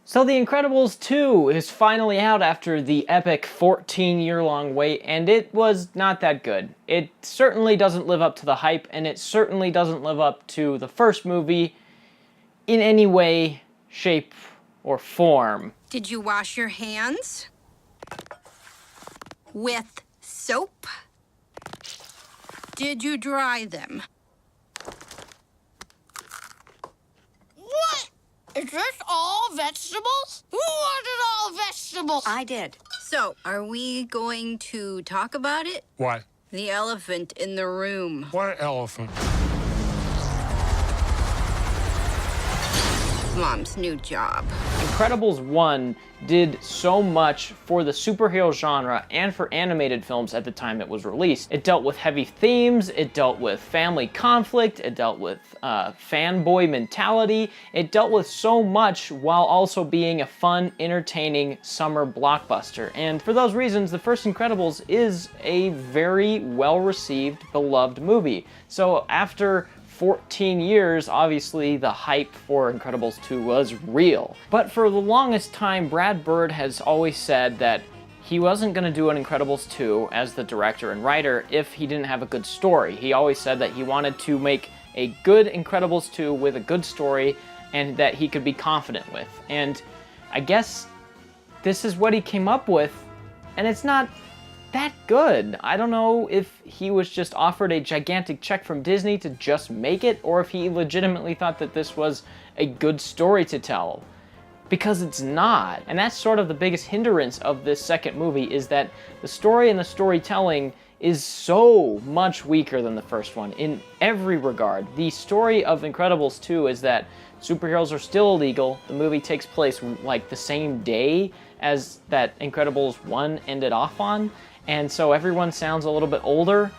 So The Incredibles 2 is finally out after the epic 14-year-long wait, and it was not that good. It certainly doesn't live up to the hype, and it certainly doesn't live up to the first movie in any way, shape, or form. Did you wash your hands? With soap? Did you dry them? What? Is this all vegetables? Who wanted all vegetables? I did. So, are we going to talk about it? What? The elephant in the room. What elephant? Mom's new job. Incredibles 1 did so much for the superhero genre and for animated films at the time it was released. It dealt with heavy themes, it dealt with family conflict, it dealt with fanboy mentality, it dealt with so much while also being a fun, entertaining summer blockbuster. And for those reasons, the first Incredibles is a very well-received, beloved movie. So after 14 years, obviously the hype for Incredibles 2 was real. But for the longest time, Brad Bird has always said that he wasn't going to do an Incredibles 2 as the director and writer if he didn't have a good story. He always said that he wanted to make a good Incredibles 2 with a good story and that he could be confident with. And I guess this is what he came up with, and it's not that good. I don't know if he was just offered a gigantic check from Disney to just make it, or if he legitimately thought that this was a good story to tell. Because it's not. And that's sort of the biggest hindrance of this second movie, is that the story and the storytelling is so much weaker than the first one in every regard. The story of Incredibles 2 is that superheroes are still illegal. The movie takes place like the same day as that Incredibles 1 ended off on. And so everyone sounds a little bit older,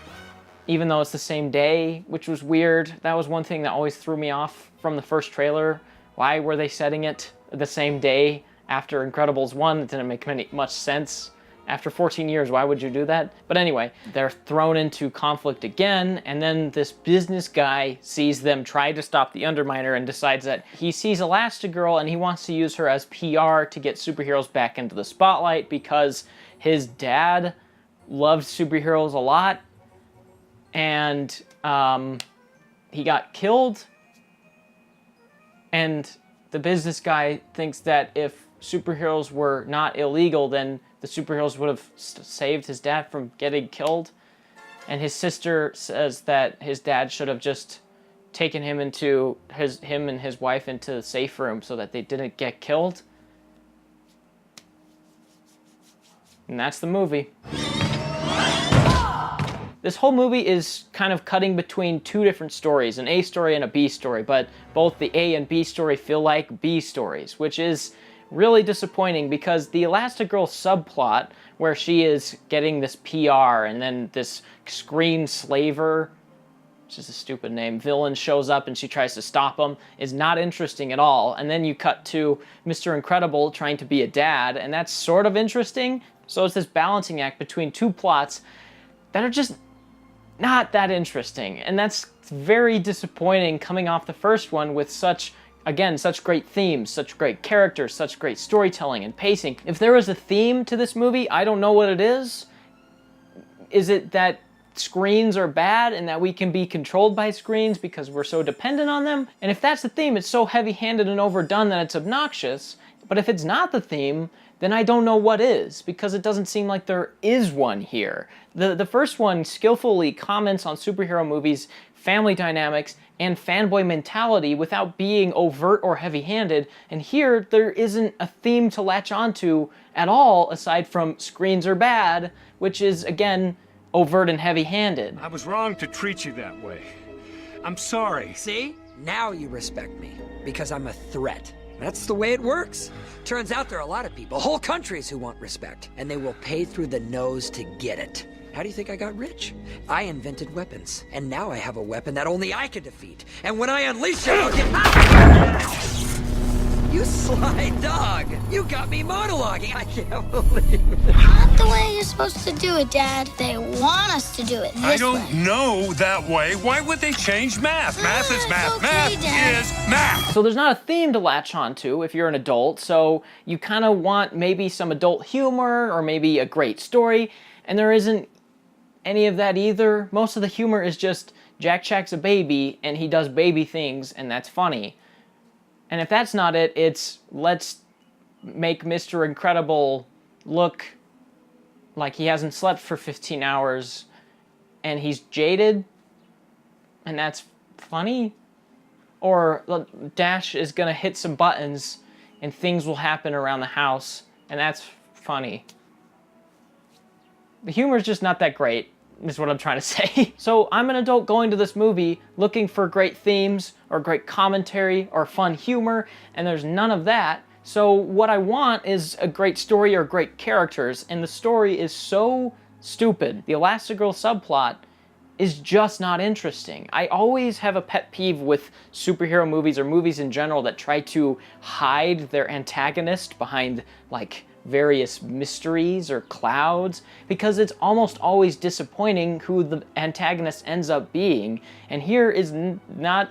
even though it's the same day, which was weird. That was one thing that always threw me off from the first trailer. Why were they setting it the same day after Incredibles 1? It didn't make much sense. After 14 years, why would you do that? But anyway, they're thrown into conflict again, and then this business guy sees them try to stop the Underminer and decides that he sees Elastigirl and he wants to use her as PR to get superheroes back into the spotlight because his dad loved superheroes a lot, and he got killed, and the business guy thinks that if superheroes were not illegal, then the superheroes would have saved his dad from getting killed, and his sister says that his dad should have just taken him and his wife into the safe room so that they didn't get killed. And that's the movie. This whole movie is kind of cutting between two different stories, an A story and a B story, but both the A and B story feel like B stories, which is really disappointing because the Elastigirl subplot, where she is getting this PR and then this screen slaver, which is a stupid name, villain shows up and she tries to stop him, is not interesting at all. And then you cut to Mr. Incredible trying to be a dad, and that's sort of interesting. So it's this balancing act between two plots that are just not that interesting. And that's very disappointing coming off the first one with such great themes, such great characters, such great storytelling and pacing. If there was a theme to this movie, I don't know what it is. Is it that screens are bad and that we can be controlled by screens because we're so dependent on them? And if that's the theme, it's so heavy-handed and overdone that it's obnoxious. But if it's not the theme, then I don't know what is, because it doesn't seem like there is one here. The first one skillfully comments on superhero movies, family dynamics, and fanboy mentality without being overt or heavy-handed, and here there isn't a theme to latch onto at all aside from screens are bad, which is, again, overt and heavy-handed. I was wrong to treat you that way. I'm sorry. See? Now you respect me, because I'm a threat. That's the way it works. Turns out there are a lot of people, whole countries, who want respect, and they will pay through the nose to get it. How do you think I got rich? I invented weapons, and now I have a weapon that only I can defeat. And when I unleash it, I'll get... You sly dog! You got me monologuing! I can't believe it. Not the way you're supposed to do it, Dad. They want us to do it this way. I don't know that way. Why would they change math? Math is math. okay, Math Dad. is math. So there's not a theme to latch onto if you're an adult, so you kind of want maybe some adult humor or maybe a great story, and there isn't any of that either. Most of the humor is just Jack Jack's a baby and he does baby things and that's funny. And if that's not it, it's let's make Mr. Incredible look like he hasn't slept for 15 hours and he's jaded and that's funny. Or Dash is gonna hit some buttons and things will happen around the house and that's funny. The humor is just not that great, is what I'm trying to say. So I'm an adult going to this movie looking for great themes or great commentary or fun humor, and there's none of that. So what I want is a great story or great characters, and the story is so stupid. The Elastigirl subplot is just not interesting. I always have a pet peeve with superhero movies or movies in general that try to hide their antagonist behind like various mysteries or clouds, because it's almost always disappointing who the antagonist ends up being, and here is not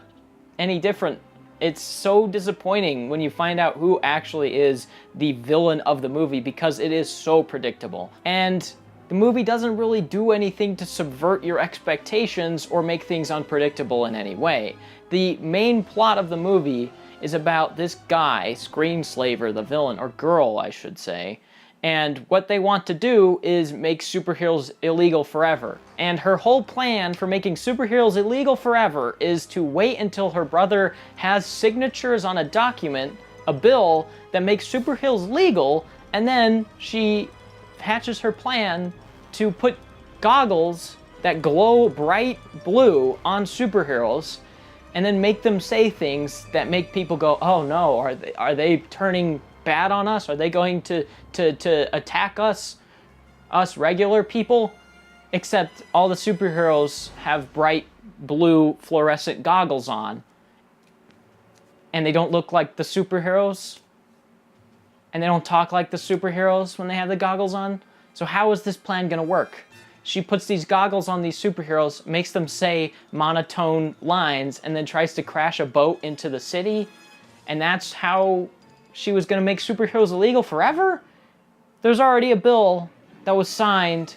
any different. It's so disappointing when you find out who actually is the villain of the movie because it is so predictable. And the movie doesn't really do anything to subvert your expectations or make things unpredictable in any way. The main plot of the movie is about this guy, Screenslaver, the villain, or girl, I should say, and what they want to do is make superheroes illegal forever. And her whole plan for making superheroes illegal forever is to wait until her brother has signatures on a document, a bill, that makes superheroes legal, and then she hatches her plan to put goggles that glow bright blue on superheroes and then make them say things that make people go, oh no, are they turning bad on us? Are they going to attack us regular people? Except all the superheroes have bright blue fluorescent goggles on and they don't look like the superheroes and they don't talk like the superheroes when they have the goggles on. So how is this plan gonna work? She puts these goggles on these superheroes, makes them say monotone lines, and then tries to crash a boat into the city, and that's how she was gonna make superheroes illegal forever? There's already a bill that was signed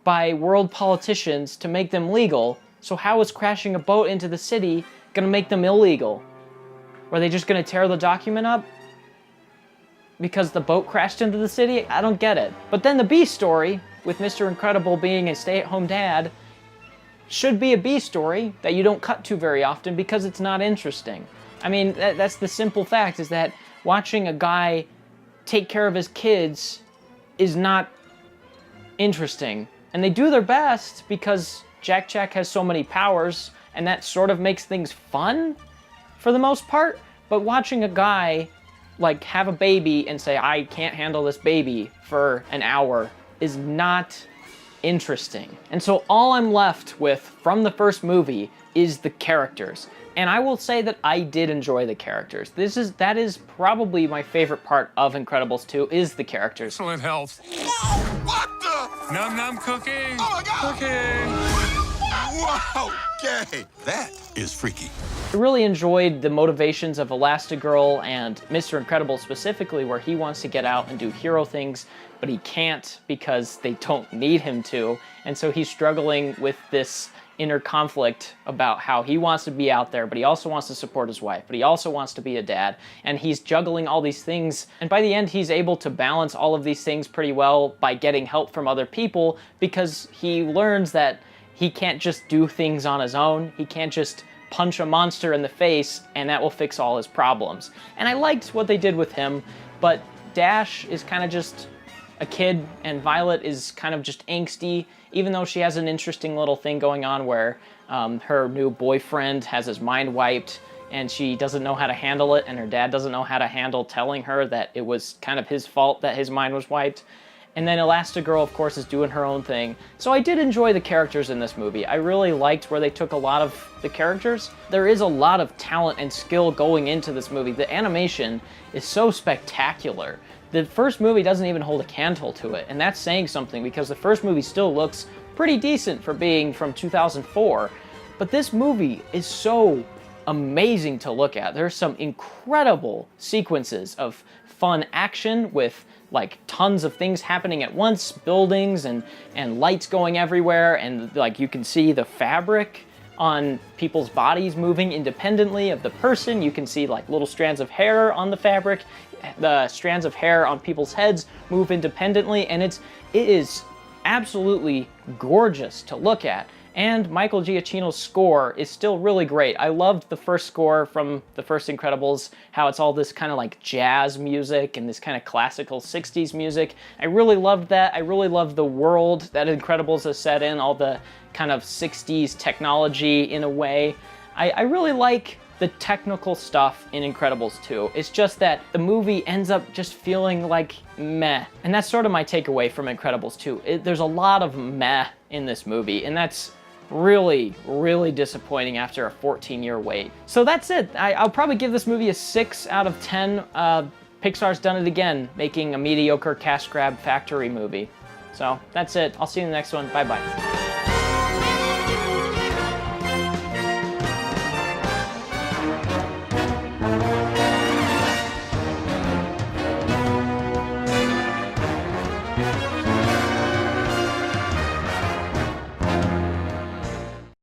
by world politicians to make them legal, so how is crashing a boat into the city gonna make them illegal? Were they just gonna tear the document up because the boat crashed into the city? I don't get it. But then the B story, with Mr. Incredible being a stay-at-home dad, should be a B story that you don't cut to very often because it's not interesting. I mean, that's the simple fact, is that watching a guy take care of his kids is not interesting. And they do their best because Jack Jack has so many powers, and that sort of makes things fun for the most part. But watching a guy like have a baby and say, I can't handle this baby for an hour is not interesting. And so all I'm left with from the first movie is the characters. And I will say that I did enjoy the characters. That is probably my favorite part of Incredibles 2, is the characters. Excellent health. Whoa, what the? Num num cookie. Oh my God. Cookie. Wow, gay. That is freaky. I really enjoyed the motivations of Elastigirl and Mr. Incredible specifically, where he wants to get out and do hero things, but he can't because they don't need him to. And so he's struggling with this inner conflict about how he wants to be out there, but he also wants to support his wife, but he also wants to be a dad, and he's juggling all these things. And by the end, he's able to balance all of these things pretty well by getting help from other people, because he learns that he can't just do things on his own. He can't just punch a monster in the face and that will fix all his problems. And I liked what they did with him, but Dash is kind of just a kid, and Violet is kind of just angsty, even though she has an interesting little thing going on where her new boyfriend has his mind wiped and she doesn't know how to handle it, and her dad doesn't know how to handle telling her that it was kind of his fault that his mind was wiped. And then Elastigirl, of course, is doing her own thing. So I did enjoy the characters in this movie. I really liked where they took a lot of the characters. There is a lot of talent and skill going into this movie. The animation is so spectacular. The first movie doesn't even hold a candle to it, and that's saying something because the first movie still looks pretty decent for being from 2004. But this movie is so amazing to look at. There's some incredible sequences of fun action with like tons of things happening at once, buildings and lights going everywhere, and like you can see the fabric on people's bodies moving independently of the person. You can see like little strands of hair on the fabric. The strands of hair on people's heads move independently, and it is absolutely gorgeous to look at. And Michael Giacchino's score is still really great. I loved the first score from the first Incredibles, how it's all this kind of like jazz music and this kind of classical 60s music. I really loved that. I really loved the world that Incredibles is set in, all the kind of 60s technology in a way. I really like the technical stuff in Incredibles 2. It's just that the movie ends up just feeling like meh. And that's sort of my takeaway from Incredibles 2. There's a lot of meh in this movie, and that's really, really disappointing after a 14-year wait. So that's it. I'll probably give this movie a 6 out of 10. Pixar's done it again, making a mediocre cash grab factory movie. So that's it. I'll see you in the next one. Bye-bye.